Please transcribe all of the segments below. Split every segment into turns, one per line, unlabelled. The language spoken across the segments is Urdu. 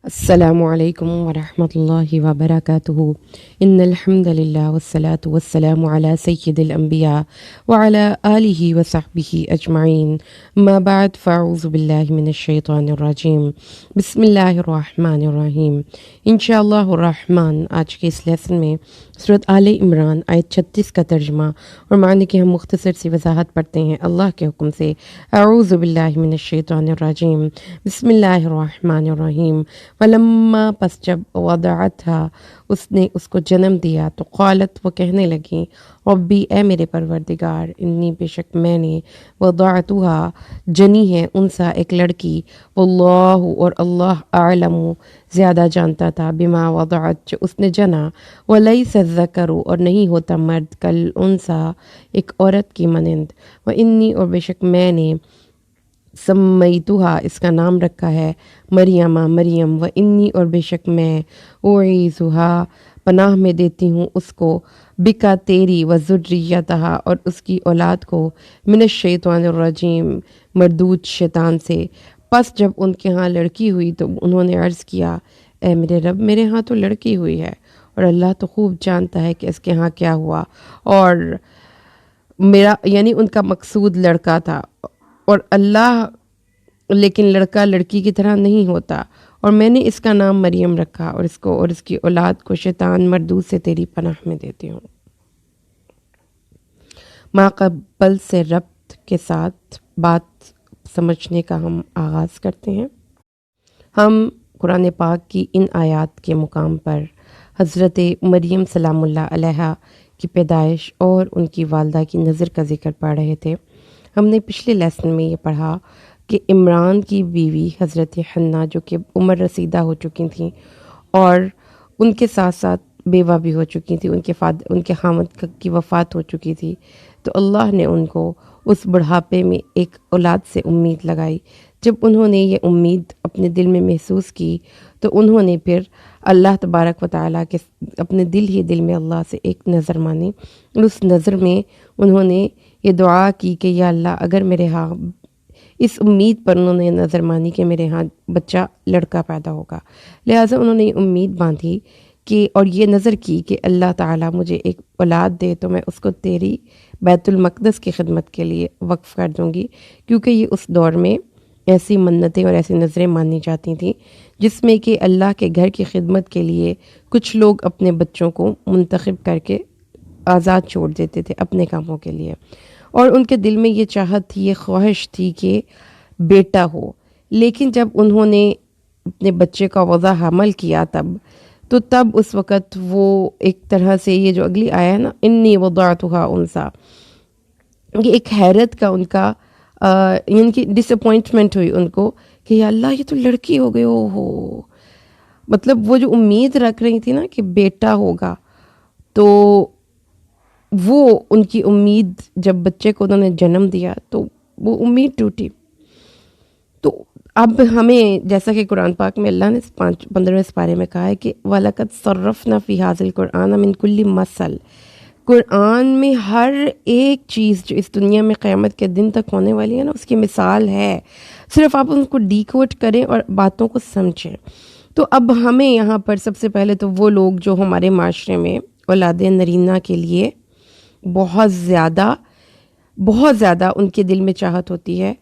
السلام علیکم ورحمۃ اللہ وبرکاتہ ان الحمد للہ والصلاة والسلام علی سید الانبیاء وعلی آلہ وصحبہ اجمعین ما بعد فاعوذ باللہ من الشیطان الرجیم بسم اللہ الرحمن الرحیم انشاءاللہ الرحمن۔ آج کے اس لیسن میں سورۃ آل عمران آیت 36 کا ترجمہ اور معنی کی ہم مختصر سی وضاحت پڑھتے ہیں اللہ کے حکم سے۔ اعوذ باللہ من الشیطان الرجیم بسم اللہ الرحمن الرحیم ولما پس جب وضعتها اس نے اس کو جنم دیا تو قالت وہ کہنے لگیں ربی اے میرے پروردگار انی بے شک میں نے وضعتها جنی ہے انسا ایک لڑکی واللہ اور اللہ اعلم زیادہ جانتا تھا بما وضعت جو اس نے جنا ولیس الذکر اور نہیں ہوتا مرد کل انسا ایک عورت کی مانند وانی اور بے شک میں نے سمیتها اس کا نام رکھا ہے مریم و انی اور بے شک میں اعیذها پناہ میں دیتی ہوں اس کو بکا تیری و ذریتہا اور اس کی اولاد کو من الشیطان الرجیم مردود شیطان سے۔ پس جب ان کے ہاں لڑکی ہوئی تو انہوں نے عرض کیا اے میرے رب میرے ہاں تو لڑکی ہوئی ہے اور اللہ تو خوب جانتا ہے کہ اس کے ہاں کیا ہوا، اور میرا یعنی ان کا مقصود لڑکا تھا اور اللہ لیکن لڑکا لڑکی کی طرح نہیں ہوتا، اور میں نے اس کا نام مریم رکھا اور اس کو اور اس کی اولاد کو شیطان مردود سے تیری پناہ میں دیتی ہوں۔ ما قبل سے ربط کے ساتھ بات سمجھنے کا ہم آغاز کرتے ہیں۔ ہم قرآن پاک کی ان آیات کے مقام پر حضرت مریم سلام اللہ علیہا کی پیدائش اور ان کی والدہ کی نظر کا ذکر پڑھ رہے تھے۔ ہم نے پچھلے لیسن میں یہ پڑھا کہ عمران کی بیوی حضرت حنہ جو کہ عمر رسیدہ ہو چکی تھیں اور ان کے ساتھ ساتھ بیوہ بھی ہو چکی تھیں، ان کے خامد کی وفات ہو چکی تھی، تو اللہ نے ان کو اس بڑھاپے میں ایک اولاد سے امید لگائی۔ جب انہوں نے یہ امید اپنے دل میں محسوس کی تو انہوں نے پھر اللہ تبارک و تعالیٰ کے اپنے دل میں اللہ سے ایک نظر مانی، اور اس نظر میں انہوں نے یہ دعا کی کہ یا اللہ اگر میرے ہاں اس امید پر انہوں نے نظر مانی کہ میرے ہاں بچہ لڑکا پیدا ہوگا، لہٰذا انہوں نے یہ امید باندھی کہ اور یہ نظر کی کہ اللہ تعالیٰ مجھے ایک اولاد دے تو میں اس کو تیری بیت المقدس کی خدمت کے لیے وقف کر دوں گی، کیونکہ یہ اس دور میں ایسی منتیں اور ایسی نظریں مانی جاتی تھیں جس میں کہ اللہ کے گھر کی خدمت کے لیے کچھ لوگ اپنے بچوں کو منتخب کر کے آزاد چھوڑ دیتے تھے اپنے کاموں کے لیے، اور ان کے دل میں یہ چاہت تھی، یہ خواہش تھی کہ بیٹا ہو۔ لیکن جب انہوں نے اپنے بچے کا وضع حمل کیا تب اس وقت وہ ایک طرح سے یہ جو اگلی آیا ہے نا انی وضعتها انثى، یہ ایک حیرت کا ان کا یعنی کہ ڈس اپوائنٹمنٹ ہوئی ان کو کہ یا اللہ یہ تو لڑکی ہو گئی، ہو مطلب وہ جو امید رکھ رہی تھی نا کہ بیٹا ہوگا، تو وہ ان کی امید جب بچے کو انہوں نے جنم دیا تو وہ امید ٹوٹی۔ تو اب ہمیں جیسا کہ قرآن پاک میں اللہ نے 15ویں سپارے میں کہا ہے کہ وَلَقَدْ صَرَّفْنَا فِي هَذَا الْقُرْآنَ مِنْ كُلِّ مَثَلٍ، قرآن میں ہر ایک چیز جو اس دنیا میں قیامت کے دن تک ہونے والی ہے نا اس کی مثال ہے، صرف آپ ان کو ڈیکوڈ کریں اور باتوں کو سمجھیں۔ تو اب ہمیں یہاں پر سب سے پہلے تو وہ لوگ جو ہمارے معاشرے میں اولاد نرینہ کے لیے بہت زیادہ ان کے دل میں چاہت ہوتی ہے،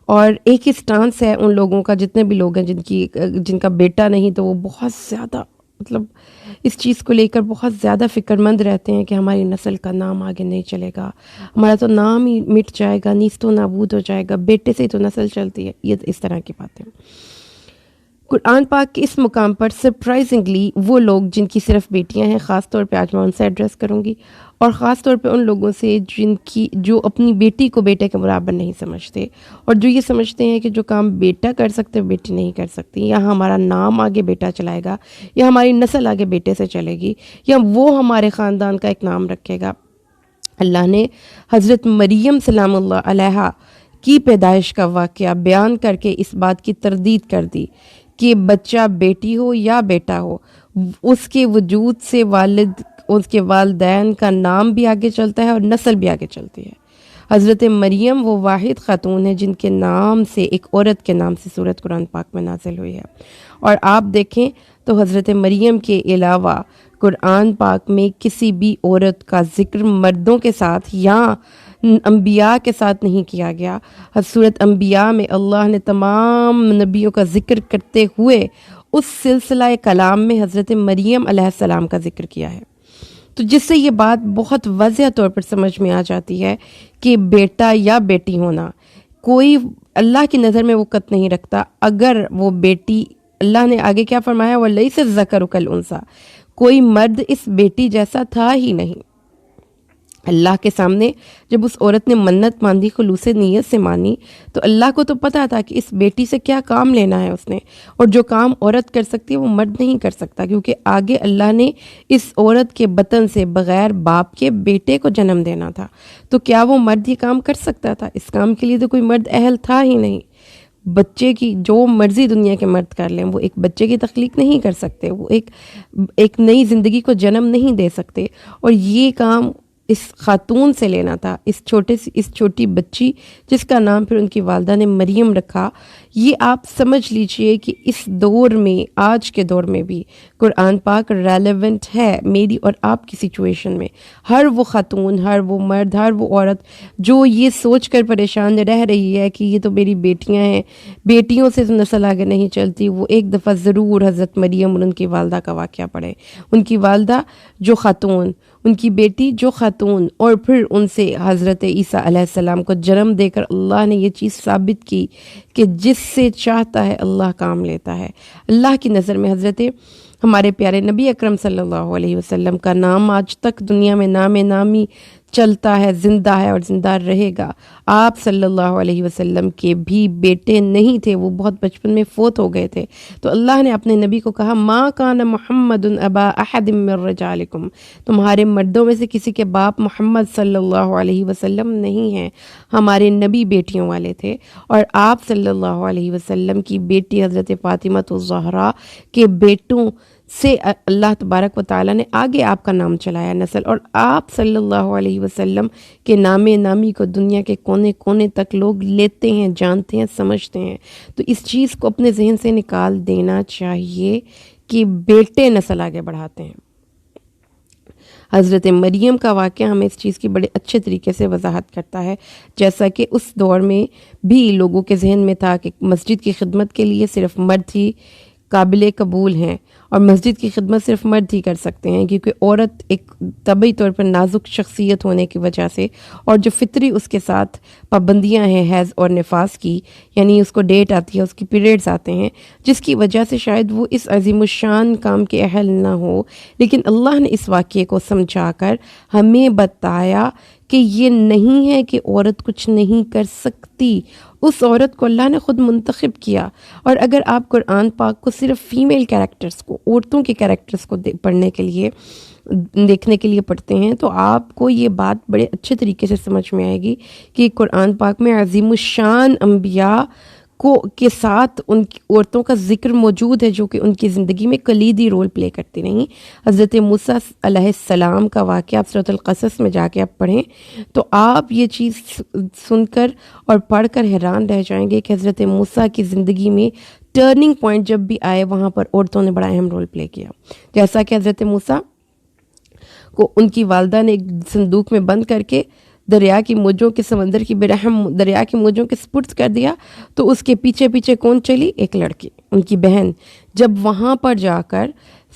اور ایک ہی سٹانس ہے ان لوگوں کا، جتنے بھی لوگ ہیں جن کا بیٹا نہیں تو وہ بہت زیادہ مطلب اس چیز کو لے کر بہت زیادہ فکر مند رہتے ہیں کہ ہماری نسل کا نام آگے نہیں چلے گا، ہمارا تو نام ہی مٹ جائے گا، نیست و نابود ہو جائے گا، بیٹے سے ہی تو نسل چلتی ہے، یہ اس طرح کی باتیں۔ قرآن پاک کے اس مقام پر سرپرائزنگلی وہ لوگ جن کی صرف بیٹیاں ہیں، خاص طور پہ آج میں ان سے ایڈریس کروں گی، اور خاص طور پہ ان لوگوں سے جو اپنی بیٹی کو بیٹے کے برابر نہیں سمجھتے، اور جو یہ سمجھتے ہیں کہ جو کام بیٹا کر سکتے بیٹی نہیں کر سکتی، یا ہمارا نام آگے بیٹا چلائے گا، یا ہماری نسل آگے بیٹے سے چلے گی، یا وہ ہمارے خاندان کا ایک نام رکھے گا۔ اللہ نے حضرت مریم سلام اللہ علیہا کی پیدائش کا واقعہ بیان کر کے اس بات کی تردید کر دی کہ بچہ بیٹی ہو یا بیٹا ہو، اس کے وجود سے اس کے والدین کا نام بھی آگے چلتا ہے اور نسل بھی آگے چلتی ہے۔ حضرت مریم وہ واحد خاتون ہے جن کے نام سے، ایک عورت کے نام سے سورۃ قرآن پاک میں نازل ہوئی ہے۔ اور آپ دیکھیں تو حضرت مریم کے علاوہ قرآن پاک میں کسی بھی عورت کا ذکر مردوں کے ساتھ یا انبیاء کے ساتھ نہیں کیا گیا۔ سورۃ انبیاء میں اللہ نے تمام نبیوں کا ذکر کرتے ہوئے اس سلسلہ کلام میں حضرت مریم علیہ السلام کا ذکر کیا ہے، تو جس سے یہ بات بہت واضح طور پر سمجھ میں آ جاتی ہے کہ بیٹا یا بیٹی ہونا کوئی اللہ کی نظر میں وقت نہیں رکھتا۔ اگر وہ بیٹی، اللہ نے آگے کیا فرمایا، وَلَيْسَ الذَّكَرُ كَالْأُنثىٰ، کوئی مرد اس بیٹی جیسا تھا ہی نہیں۔ اللہ کے سامنے جب اس عورت نے منت ماندی، خلوص نیت سے مانی، تو اللہ کو تو پتا تھا کہ اس بیٹی سے کیا کام لینا ہے اس نے، اور جو کام عورت کر سکتی ہے وہ مرد نہیں کر سکتا، کیونکہ آگے اللہ نے اس عورت کے بطن سے بغیر باپ کے بیٹے کو جنم دینا تھا، تو کیا وہ مرد یہ کام کر سکتا تھا؟ اس کام کے لیے تو کوئی مرد اہل تھا ہی نہیں۔ بچے کی جو مرضی دنیا کے مرد کر لیں، وہ ایک بچے کی تخلیق نہیں کر سکتے، وہ ایک نئی زندگی کو جنم نہیں دے سکتے، اور یہ کام اس خاتون سے لینا تھا، اس چھوٹی بچی جس کا نام پھر ان کی والدہ نے مریم رکھا۔ یہ آپ سمجھ لیجئے کہ اس دور میں، آج کے دور میں بھی قرآن پاک ریلیونٹ ہے میری اور آپ کی سچویشن میں۔ ہر وہ خاتون، ہر وہ مرد، ہر وہ عورت جو یہ سوچ کر پریشان رہ رہی ہے کہ یہ تو میری بیٹیاں ہیں، بیٹیوں سے تو نسل آگے نہیں چلتی، وہ ایک دفعہ ضرور حضرت مریم اور ان کی والدہ کا واقعہ پڑھیں۔ ان کی والدہ جو خاتون، ان کی بیٹی جو خاتون، اور پھر ان سے حضرت عیسیٰ علیہ السلام کو جنم دے کر اللہ نے یہ چیز ثابت کی کہ جس سے چاہتا ہے اللہ کام لیتا ہے۔ اللہ کی نظر میں حضرت ہمارے پیارے نبی اکرم صلی اللہ علیہ وسلم کا نام آج تک دنیا میں نام نامی چلتا ہے، زندہ ہے اور زندہ رہے گا۔ آپ صلی اللہ علیہ وسلم کے بھی بیٹے نہیں تھے، وہ بہت بچپن میں فوت ہو گئے تھے، تو اللہ نے اپنے نبی کو کہا ما کان محمد ابا احد من رجالکم، تمہارے مردوں میں سے کسی کے باپ محمد صلی اللہ علیہ وسلم نہیں ہیں، ہمارے نبی بیٹیوں والے تھے۔ اور آپ صلی اللہ علیہ وسلم کی بیٹی حضرت فاطمہ الزہرا کے بیٹوں سے اللہ تبارک و تعالیٰ نے آگے آپ کا نام چلایا نسل، اور آپ صلی اللہ علیہ وسلم کے نام نامی کو دنیا کے کونے کونے تک لوگ لیتے ہیں، جانتے ہیں، سمجھتے ہیں۔ تو اس چیز کو اپنے ذہن سے نکال دینا چاہیے کہ بیٹے نسل آگے بڑھاتے ہیں۔ حضرت مریم کا واقعہ ہمیں اس چیز کی بڑے اچھے طریقے سے وضاحت کرتا ہے، جیسا کہ اس دور میں بھی لوگوں کے ذہن میں تھا کہ مسجد کی خدمت کے لیے صرف مرد ہی قابل قبول ہیں، اور مسجد کی خدمت صرف مرد ہی کر سکتے ہیں، کیونکہ عورت ایک طبعی طور پر نازک شخصیت ہونے کی وجہ سے، اور جو فطری اس کے ساتھ پابندیاں ہیں حیض اور نفاس کی، یعنی اس کو ڈیٹ آتی ہے، اس کی پیریڈز آتے ہیں، جس کی وجہ سے شاید وہ اس عظیم الشان کام کے اہل نہ ہو، لیکن اللہ نے اس واقعے کو سمجھا کر ہمیں بتایا کہ یہ نہیں ہے کہ عورت کچھ نہیں کر سکتی، اس عورت کو اللہ نے خود منتخب کیا۔ اور اگر آپ قرآن پاک کو صرف فیمیل کیریکٹرز کو، عورتوں کے کیریکٹرز کو پڑھنے کے لیے، دیکھنے کے لیے پڑھتے ہیں، تو آپ کو یہ بات بڑے اچھے طریقے سے سمجھ میں آئے گی کہ قرآن پاک میں عظیم الشان انبیاء کے ساتھ ان کی عورتوں کا ذکر موجود ہے جو کہ ان کی زندگی میں کلیدی رول پلے کرتی رہیں۔ حضرت موسیٰ علیہ السلام کا واقعہ آپ سورۃ القصص میں جا کے آپ پڑھیں تو آپ یہ چیز سن کر اور پڑھ کر حیران رہ جائیں گے کہ حضرت موسیٰ کی زندگی میں ٹرننگ پوائنٹ جب بھی آئے وہاں پر عورتوں نے بڑا اہم رول پلے کیا۔ جیسا کہ حضرت موسیٰ کو ان کی والدہ نے ایک صندوق میں بند کر کے دریا کی موجوں کے، سمندر کی برہم دریا کی موجوں کے سپرد کر دیا، تو اس کے پیچھے پیچھے کون چلی؟ ایک لڑکی، ان کی بہن۔ جب وہاں پر جا کر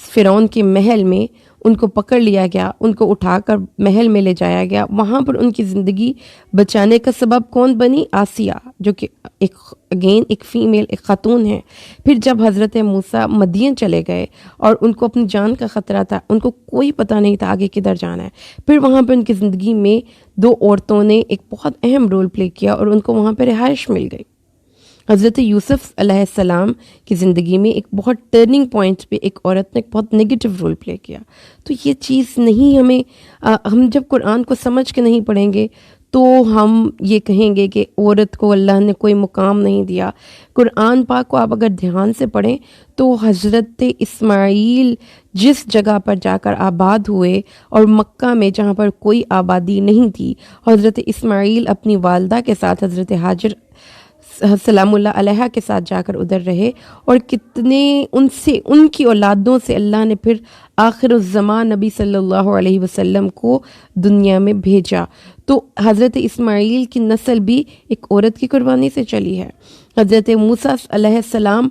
فرعون کے محل میں ان کو پکڑ لیا گیا، ان کو اٹھا کر محل میں لے جایا گیا، وہاں پر ان کی زندگی بچانے کا سبب کون بنی؟ آسیہ، جو کہ ایک فیمیل، ایک خاتون ہے۔ پھر جب حضرت موسیٰ مدین چلے گئے اور ان کو اپنی جان کا خطرہ تھا، ان کو کوئی پتہ نہیں تھا آگے کدھر جانا ہے، پھر وہاں پہ ان کی زندگی میں دو عورتوں نے ایک بہت اہم رول پلے کیا اور ان کو وہاں پہ رہائش مل گئی۔ حضرت یوسف علیہ السلام کی زندگی میں ایک بہت ٹرننگ پوائنٹ پہ ایک عورت نے ایک بہت نگیٹو رول پلے کیا۔ تو یہ چیز نہیں ہم جب قرآن کو سمجھ کے نہیں پڑھیں گے تو ہم یہ کہیں گے کہ عورت کو اللہ نے کوئی مقام نہیں دیا۔ قرآن پاک کو آپ اگر دھیان سے پڑھیں تو حضرت اسماعیل جس جگہ پر جا کر آباد ہوئے اور مکہ میں جہاں پر کوئی آبادی نہیں تھی، حضرت اسماعیل اپنی والدہ کے ساتھ حضرت ہاجر سلام اللہ علیہ کے ساتھ جا کر ادھر رہے، اور کتنے ان کی اولادوں سے اللہ نے پھر آخر الزمان نبی صلی اللہ علیہ وسلم کو دنیا میں بھیجا۔ تو حضرت اسماعیل کی نسل بھی ایک عورت کی قربانی سے چلی ہے۔ حضرت موسیٰ علیہ السلام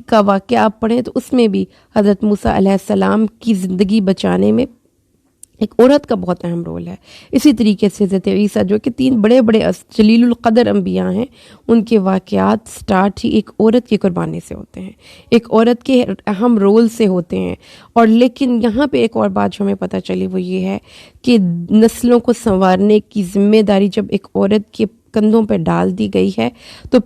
کا واقعہ آپ پڑھیں تو اس میں بھی حضرت موسیٰ علیہ السلام کی زندگی بچانے میں ایک عورت کا بہت اہم رول ہے۔ اسی طریقے سے حضرت عیسیٰ جو کہ 3 بڑے بڑے جلیل القدر انبیاء ہیں، ان کے واقعات سٹارٹ ہی ایک عورت کی قربانی سے ہوتے ہیں، ایک عورت کے اہم رول سے ہوتے ہیں۔ اور لیکن یہاں پہ ایک اور بات جو ہمیں پتہ چلی وہ یہ ہے کہ نسلوں کو سنوارنے کی ذمہ داری جب ایک عورت کے کندھوں پہ ڈال دی گئی ہے تو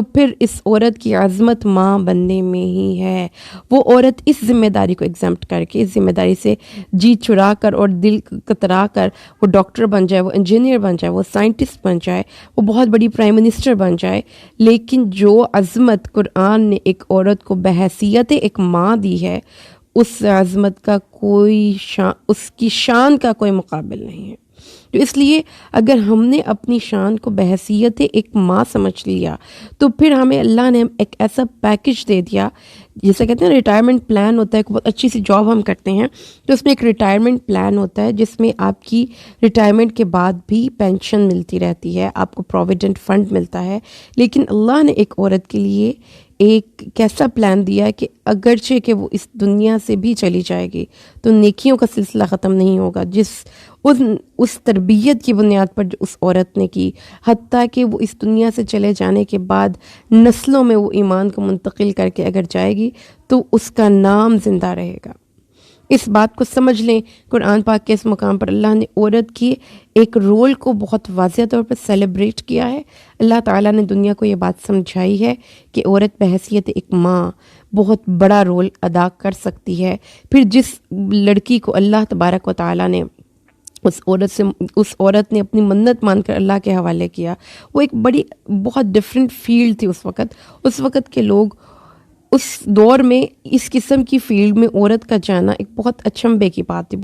پھر اس عورت کی عظمت ماں بننے میں ہی ہے۔ وہ عورت اس ذمہ داری کو ایگزمپٹ کر کے، اس ذمہ داری سے جی چرا کر اور دل کترا کر وہ ڈاکٹر بن جائے، وہ انجینئر بن جائے، وہ سائنٹسٹ بن جائے، وہ بہت بڑی پرائم منسٹر بن جائے، لیکن جو عظمت قرآن نے ایک عورت کو بحیثیت ایک ماں دی ہے، اس عظمت کا اس کی شان کا کوئی مقابل نہیں ہے۔ تو اس لیے اگر ہم نے اپنی شان کو بحیثیت ایک ماں سمجھ لیا تو پھر ہمیں اللہ نے ایک ایسا پیکج دے دیا، جیسے کہتے ہیں ریٹائرمنٹ پلان ہوتا ہے، ایک بہت اچھی سی جاب ہم کرتے ہیں تو اس میں ایک ریٹائرمنٹ پلان ہوتا ہے جس میں آپ کی ریٹائرمنٹ کے بعد بھی پینشن ملتی رہتی ہے، آپ کو پروویڈنٹ فنڈ ملتا ہے۔ لیکن اللہ نے ایک عورت کے لیے ایک کیسا پلان دیا کہ اگرچہ کہ وہ اس دنیا سے بھی چلی جائے گی تو نیکیوں کا سلسلہ ختم نہیں ہوگا، اس تربیت کی بنیاد پر جو اس عورت نے کی، حتیٰ کہ وہ اس دنیا سے چلے جانے کے بعد نسلوں میں وہ ایمان کو منتقل کر کے اگر جائے گی تو اس کا نام زندہ رہے گا۔ اس بات کو سمجھ لیں، قرآن پاک کے اس مقام پر اللہ نے عورت کی ایک رول کو بہت واضح طور پر سیلیبریٹ کیا ہے۔ اللہ تعالیٰ نے دنیا کو یہ بات سمجھائی ہے کہ عورت بحیثیت ایک ماں بہت بڑا رول ادا کر سکتی ہے۔ پھر جس لڑکی کو اللہ تبارک و تعالیٰ نے اس عورت نے اپنی منت مان کر اللہ کے حوالے کیا، وہ ایک بہت ڈیفرنٹ فیلڈ تھی اس وقت کے لوگ اس دور میں اس قسم کی فیلڈ میں عورت کا جانا ایک بہت اچنبے کی بات تھی،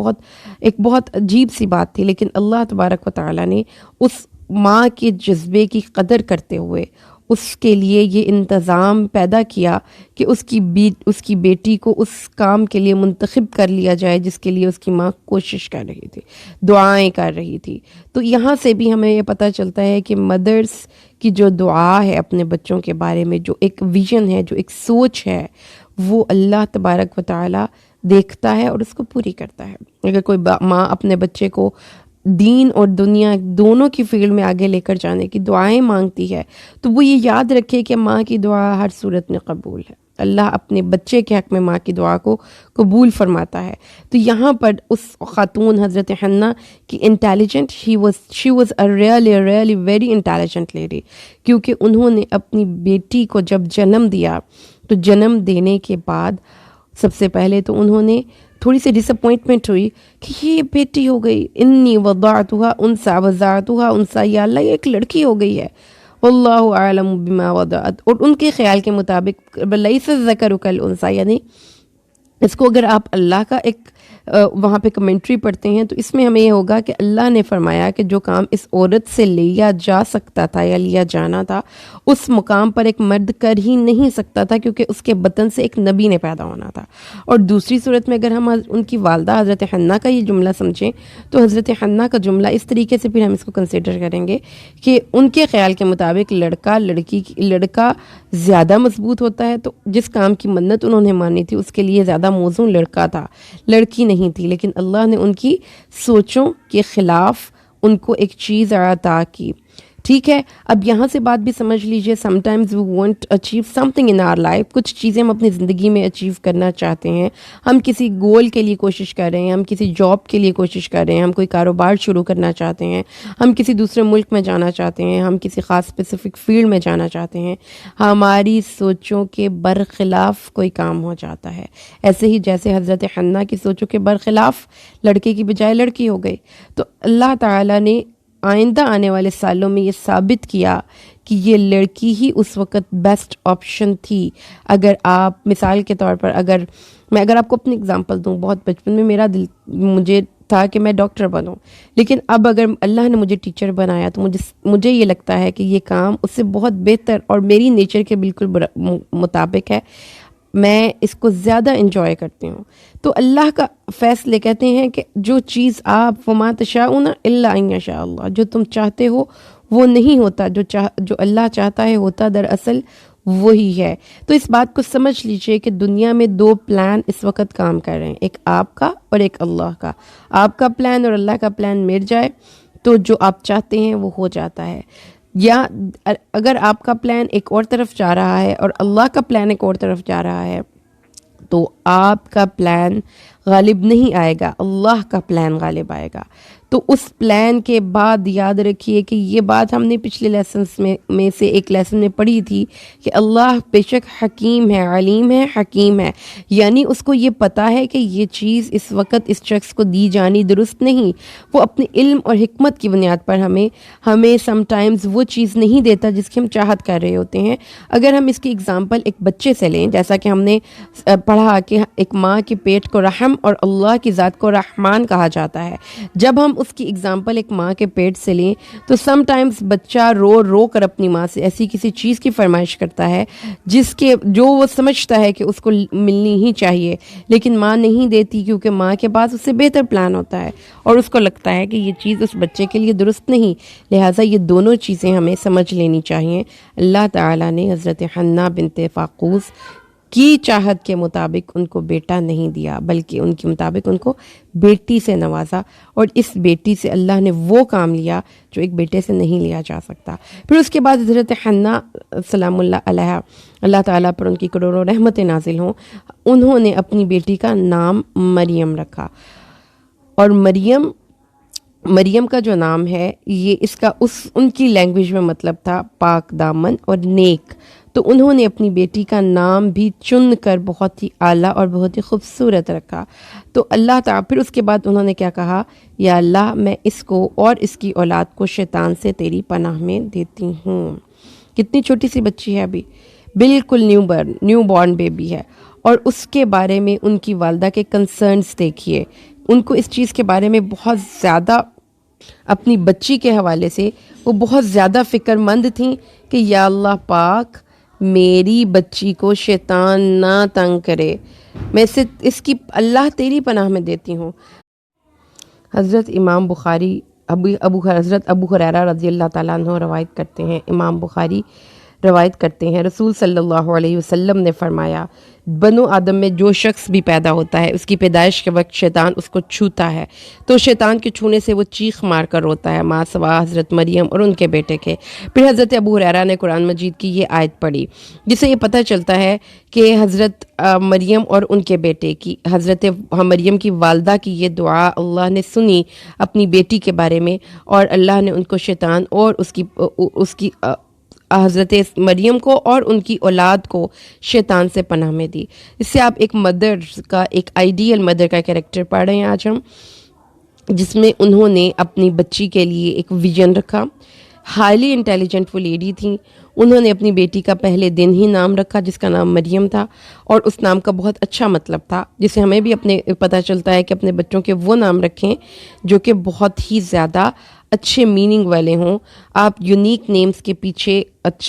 ایک بہت عجیب سی بات تھی۔ لیکن اللہ تبارک و تعالیٰ نے اس ماں کے جذبے کی قدر کرتے ہوئے اس کے لیے یہ انتظام پیدا کیا کہ اس کی بیٹی کو اس کام کے لیے منتخب کر لیا جائے جس کے لیے اس کی ماں کوشش کر رہی تھی، دعائیں کر رہی تھی۔ تو یہاں سے بھی ہمیں یہ پتہ چلتا ہے کہ مدرس کی جو دعا ہے اپنے بچوں کے بارے میں، جو ایک ویژن ہے، جو ایک سوچ ہے، وہ اللہ تبارک و تعالیٰ دیکھتا ہے اور اس کو پوری کرتا ہے۔ اگر کوئی ماں اپنے بچے کو دین اور دنیا دونوں کی فیلڈ میں آگے لے کر جانے کی دعائیں مانگتی ہے تو وہ یہ یاد رکھے کہ ماں کی دعا ہر صورت میں قبول ہے۔ اللہ اپنے بچے کے حق میں ماں کی دعا کو قبول فرماتا ہے۔ تو یہاں پر اس خاتون حضرت حنا کی intelligent, she was a really very intelligent lady، کیونکہ انہوں نے اپنی بیٹی کو جب جنم دیا تو جنم دینے کے بعد سب سے پہلے تو انہوں نے تھوڑی سی ڈس اپوائنٹمنٹ ہوئی کہ یہ بیٹی ہو گئی، انی وضعتها انثى وزرعتها انثى، یا اللہ یہ ایک لڑکی ہو گئی ہے، واللہ اعلم بما وضعت، اور ان کے خیال کے مطابق لیس الذکر کالانثى، یعنی اس کو اگر آپ اللہ کا ایک وہاں پہ کمنٹری پڑھتے ہیں تو اس میں ہمیں یہ ہوگا کہ اللہ نے فرمایا کہ جو کام اس عورت سے لیا جا سکتا تھا یا لیا جانا تھا اس مقام پر ایک مرد کر ہی نہیں سکتا تھا، کیونکہ اس کے بطن سے ایک نبی نے پیدا ہونا تھا۔ اور دوسری صورت میں اگر ہم ان کی والدہ حضرت حنا کا یہ جملہ سمجھیں تو حضرت حنا کا جملہ اس طریقے سے پھر ہم اس کو کنسیڈر کریں گے کہ ان کے خیال کے مطابق لڑکا زیادہ مضبوط ہوتا ہے، تو جس کام کی منت انہوں نے مانی تھی اس کے لیے زیادہ موزوں لڑکا تھا، لڑکی نہیں تھی۔ لیکن اللہ نے ان کی سوچوں کے خلاف ان کو ایک چیز عطا کی۔ ٹھیک ہے، اب یہاں سے بات بھی سمجھ لیجئے، sometimes we want achieve something in our life, کچھ چیزیں ہم اپنی زندگی میں اچیو کرنا چاہتے ہیں، ہم کسی گول کے لیے کوشش کر رہے ہیں، ہم کسی جاب کے لیے کوشش کر رہے ہیں، ہم کوئی کاروبار شروع کرنا چاہتے ہیں، ہم کسی دوسرے ملک میں جانا چاہتے ہیں، ہم کسی خاص اسپیسیفک فیلڈ میں جانا چاہتے ہیں، ہماری سوچوں کے برخلاف کوئی کام ہو جاتا ہے، ایسے ہی جیسے حضرت حنا کی سوچوں کے برخلاف لڑکے کی بجائے لڑکی ہو گئی۔ تو اللہ تعالیٰ نے آئندہ آنے والے سالوں میں یہ ثابت کیا کہ یہ لڑکی ہی اس وقت بیسٹ آپشن تھی۔ اگر آپ مثال کے طور پر اگر آپ کو اپنی اگزامپل دوں، بہت بچپن میں میرا دل مجھے تھا کہ میں ڈاکٹر بنوں، لیکن اب اگر اللہ نے مجھے ٹیچر بنایا تو مجھے یہ لگتا ہے کہ یہ کام اس سے بہت بہتر اور میری نیچر کے بالکل مطابق ہے، میں اس کو زیادہ انجوائے کرتی ہوں۔ تو اللہ کا فیصلے کہتے ہیں کہ جو چیز آپ وما تشاءون الا ان یشاء اللہ، جو تم چاہتے ہو وہ نہیں ہوتا، جو اللہ چاہتا ہے ہوتا دراصل وہی ہے۔ تو اس بات کو سمجھ لیجئے کہ دنیا میں دو پلان اس وقت کام کر رہے ہیں، ایک آپ کا اور ایک اللہ کا۔ آپ کا پلان اور اللہ کا پلان مل جائے تو جو آپ چاہتے ہیں وہ ہو جاتا ہے، یا اگر آپ کا پلان ایک اور طرف جا رہا ہے اور اللہ کا پلان ایک اور طرف جا رہا ہے تو آپ کا پلان غالب نہیں آئے گا، اللہ کا پلان غالب آئے گا۔ تو اس پلان کے بعد یاد رکھیے کہ یہ بات ہم نے پچھلے لیسنز میں سے ایک لیسن میں پڑھی تھی کہ اللہ بے شک حکیم ہے، علیم ہے، حکیم ہے، یعنی اس کو یہ پتہ ہے کہ یہ چیز اس وقت اس شخص کو دی جانی درست نہیں۔ وہ اپنے علم اور حکمت کی بنیاد پر ہمیں سم ٹائمز وہ چیز نہیں دیتا جس کی ہم چاہت کر رہے ہوتے ہیں۔ اگر ہم اس کی اگزامپل ایک بچے سے لیں، جیسا کہ ہم نے پڑھا کہ ایک ماں کے پیٹ کو رحم اور اللہ کی ذات کو رحمان کہا جاتا ہے، جب ہم اس کی اگزامپل ایک ماں کے پیٹ سے لیں تو سم ٹائمز بچہ رو کر اپنی ماں سے ایسی کسی چیز کی فرمائش کرتا ہے جو وہ سمجھتا ہے کہ اس کو ملنی ہی چاہیے، لیکن ماں نہیں دیتی کیونکہ ماں کے پاس اس سے بہتر پلان ہوتا ہے اور اس کو لگتا ہے کہ یہ چیز اس بچے کے لیے درست نہیں۔ لہٰذا یہ دونوں چیزیں ہمیں سمجھ لینی چاہیے۔ اللہ تعالیٰ نے حضرت حنہ بنت فاقوس کی چاہت کے مطابق ان کو بیٹا نہیں دیا، بلکہ ان کے مطابق ان کو بیٹی سے نوازا، اور اس بیٹی سے اللہ نے وہ کام لیا جو ایک بیٹے سے نہیں لیا جا سکتا۔ پھر اس کے بعد حضرت حنہ سلام اللہ علیہ، اللہ تعالیٰ پر ان کی کروڑوں رحمتیں نازل ہوں، انہوں نے اپنی بیٹی کا نام مریم رکھا، اور مریم کا جو نام ہے یہ اس کا ان کی لینگویج میں مطلب تھا پاک دامن اور نیک، تو انہوں نے اپنی بیٹی کا نام بھی چن کر بہت ہی اعلیٰ اور بہت ہی خوبصورت رکھا۔ تو اللہ تعالیٰ پھر اس کے بعد انہوں نے کیا کہا، یا اللہ میں اس کو اور اس کی اولاد کو شیطان سے تیری پناہ میں دیتی ہوں۔ کتنی چھوٹی سی بچی ہے، ابھی بالکل نیو بورن بیبی ہے، اور اس کے بارے میں ان کی والدہ کے کنسرنز دیکھیے، ان کو اس چیز کے بارے میں بہت زیادہ، اپنی بچی کے حوالے سے وہ بہت زیادہ فکر مند تھیں کہ یا اللہ پاک میری بچی کو شیطان نہ تنگ کرے، میں اس کی اللہ تیری پناہ میں دیتی ہوں۔ حضرت امام بخاری حضرت ابو ہریرہ رضی اللہ تعالیٰ عنہ روایت کرتے ہیں، امام بخاری روایت کرتے ہیں، رسول صلی اللہ علیہ وسلم نے فرمایا، بنو آدم میں جو شخص بھی پیدا ہوتا ہے اس کی پیدائش کے وقت شیطان اس کو چھوتا ہے تو شیطان کے چھونے سے وہ چیخ مار کر روتا ہے، ماں سوا حضرت مریم اور ان کے بیٹے کے۔ پھر حضرت ابو ہریرہ نے قرآن مجید کی یہ آیت پڑھی جس سے یہ پتہ چلتا ہے کہ حضرت مریم اور ان کے بیٹے کی، حضرت مریم کی والدہ کی یہ دعا اللہ نے سنی اپنی بیٹی کے بارے میں، اور اللہ نے ان کو شیطان اور اس کی حضرت مریم کو اور ان کی اولاد کو شیطان سے پناہ میں دی۔ اس سے آپ ایک مدر کا، ایک آئیڈیل مدر کا کریکٹر پڑھ رہے ہیں آج ہم، جس میں انہوں نے اپنی بچی کے لیے ایک ویژن رکھا۔ ہائیلی انٹیلیجنٹ وہ لیڈی تھیں، انہوں نے اپنی بیٹی کا پہلے دن ہی نام رکھا جس کا نام مریم تھا، اور اس نام کا بہت اچھا مطلب تھا، جسے ہمیں بھی پتہ چلتا ہے کہ اپنے بچوں کے وہ نام رکھیں جو کہ بہت ہی زیادہ اچھے میننگ والے ہوں۔ آپ یونیک نیمز کے پیچھے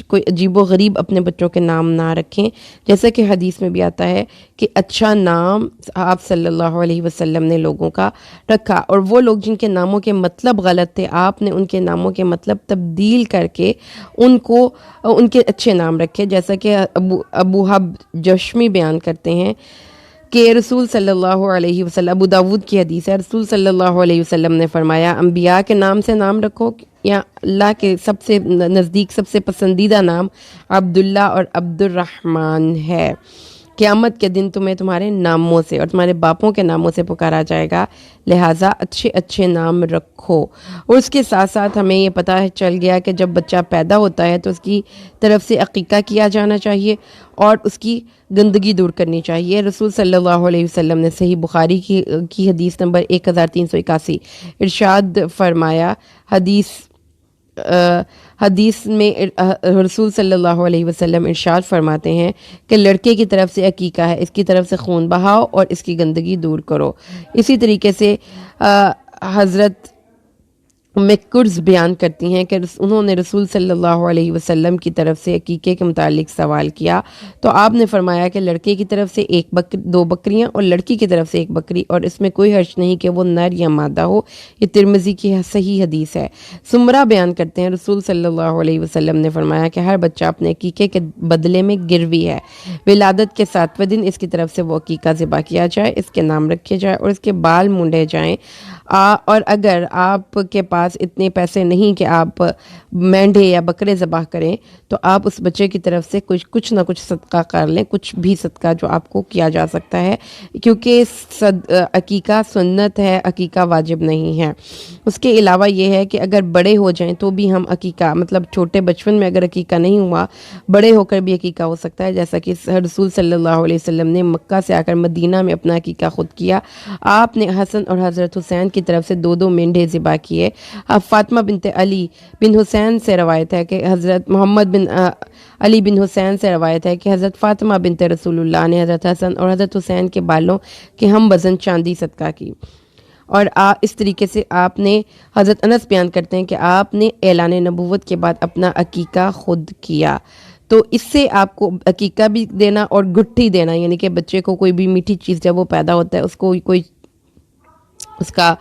کوئی عجیب و غریب اپنے بچوں کے نام نہ رکھیں، جیسا کہ حدیث میں بھی آتا ہے کہ اچھا نام آپ صلی اللہ علیہ وسلم نے لوگوں کا رکھا، اور وہ لوگ جن کے ناموں کے مطلب غلط تھے آپ نے ان کے ناموں کے مطلب تبدیل کر کے ان کے اچھے نام رکھے، جیسا کہ ابو حب جشمی بیان کرتے ہیں کہ رسول صلی اللہ علیہ وسلم، ابو داود کی حدیث ہے، رسول صلی اللہ علیہ وسلم نے فرمایا انبیاء کے نام سے نام رکھو، یا اللہ کے سب سے نزدیک سب سے پسندیدہ نام عبداللہ اور عبد الرحمن ہے، قیامت کے دن تمہیں تمہارے ناموں سے اور تمہارے باپوں کے ناموں سے پکارا جائے گا، لہٰذا اچھے اچھے نام رکھو۔ اور اس کے ساتھ ساتھ ہمیں یہ پتہ چل گیا کہ جب بچہ پیدا ہوتا ہے تو اس کی طرف سے عقیقہ کیا جانا چاہیے اور اس کی گندگی دور کرنی چاہیے۔ رسول صلی اللہ علیہ وسلم نے صحیح بخاری کی حدیث نمبر 1381 ارشاد فرمایا، حدیث میں رسول صلی اللہ علیہ وسلم ارشاد فرماتے ہیں کہ لڑکے کی طرف سے عقیقہ ہے، اس کی طرف سے خون بہاؤ اور اس کی گندگی دور کرو۔ اسی طریقے سے حضرت کرز بیان کرتی ہیں کہ انہوں نے رسول صلی اللہ علیہ وسلم کی طرف سے عقیقے کے متعلق سوال کیا تو آپ نے فرمایا کہ لڑکے کی طرف سے 2 بکریاں اور لڑکی کی طرف سے 1 بکری، اور اس میں کوئی حرج نہیں کہ وہ نر یا مادہ ہو۔ یہ ترمذی کی صحیح حدیث ہے۔ سمرہ بیان کرتے ہیں رسول صلی اللہ علیہ وسلم نے فرمایا کہ ہر بچہ اپنے عقیقے کے بدلے میں گروی ہے۔ ولادت کے 7ویں دن اس کی طرف سے وہ عقیقہ ذبح کیا جائے، اس کے نام رکھے جائے اور اس کے بال مونڈے جائیں۔ اور اگر آپ کے پاس اتنے پیسے نہیں کہ آپ مینڈھے یا بکرے ذبح کریں تو آپ اس بچے کی طرف سے کچھ نہ کچھ صدقہ کر لیں، کچھ بھی صدقہ جو آپ کو کیا جا سکتا ہے، کیونکہ عقیقہ سنت ہے، عقیقہ واجب نہیں ہے۔ اس کے علاوہ یہ ہے کہ اگر بڑے ہو جائیں تو بھی ہم عقیقہ، مطلب چھوٹے بچپن میں اگر عقیقہ نہیں ہوا، بڑے ہو کر بھی عقیقہ ہو سکتا ہے، جیسا کہ رسول صلی اللہ علیہ وسلم نے مکہ سے آ کر مدینہ میں اپنا عقیقہ خود کیا۔ آپ نے حسن اور حضرت حسین کی طرف سے 2 مینڈھے ذبح کیے۔ اب فاطمہ بنت علی بن حسین سے روایت ہے کہ حضرت محمد بن علی بن حسین سے روایت ہے کہ حضرت فاطمہ بنت رسول اللہ نے حضرت حسن اور حضرت حسین کے بالوں کے ہم وزن چاندی صدقہ کی۔ اور اس طریقے سے آپ نے، حضرت انس بیان کرتے ہیں کہ آپ نے اعلان نبوت کے بعد اپنا عقیقہ خود کیا۔ تو اس سے آپ کو عقیقہ بھی دینا اور گٹھی دینا، یعنی کہ بچے کو کوئی بھی میٹھی چیز جب وہ پیدا ہوتا ہے اس کو کوئی اس کا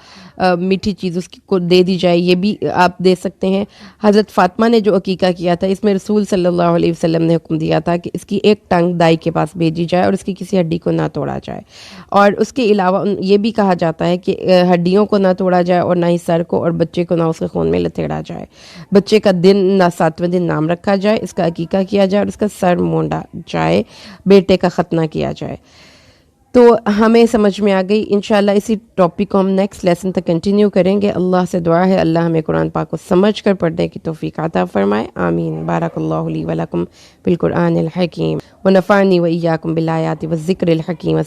میٹھی چیز اس کو دے دی جائے، یہ بھی آپ دے سکتے ہیں۔ حضرت فاطمہ نے جو عقیقہ کیا تھا اس میں رسول صلی اللہ علیہ وسلم نے حکم دیا تھا کہ اس کی 1 ٹانگ دائی کے پاس بھیجی جائے اور اس کی کسی ہڈی کو نہ توڑا جائے، اور اس کے علاوہ یہ بھی کہا جاتا ہے کہ ہڈیوں کو نہ توڑا جائے اور نہ ہی سر کو، اور بچے کو نہ اس کے خون میں لتھیڑا جائے۔ بچے کا دن نہ 7ویں دن نام رکھا جائے، اس کا عقیقہ کیا جائے اور اس کا سر مونڈا جائے، بیٹے کا ختنہ کیا جائے۔ تو ہمیں سمجھ میں آ گئی۔ انشاءاللہ اسی ٹاپک کو ہم نیکسٹ لیسن تک کنٹینیو کریں گے۔ اللہ سے دعا ہے اللہ ہمیں قرآن پاک کو سمجھ کر پڑھنے کی توفیق عطا فرمائے، آمین۔ بارک اللہ لی ولکم بالقرآن الحکیم ونفعنی وإیاکم بالآیات والذکر الحکیم۔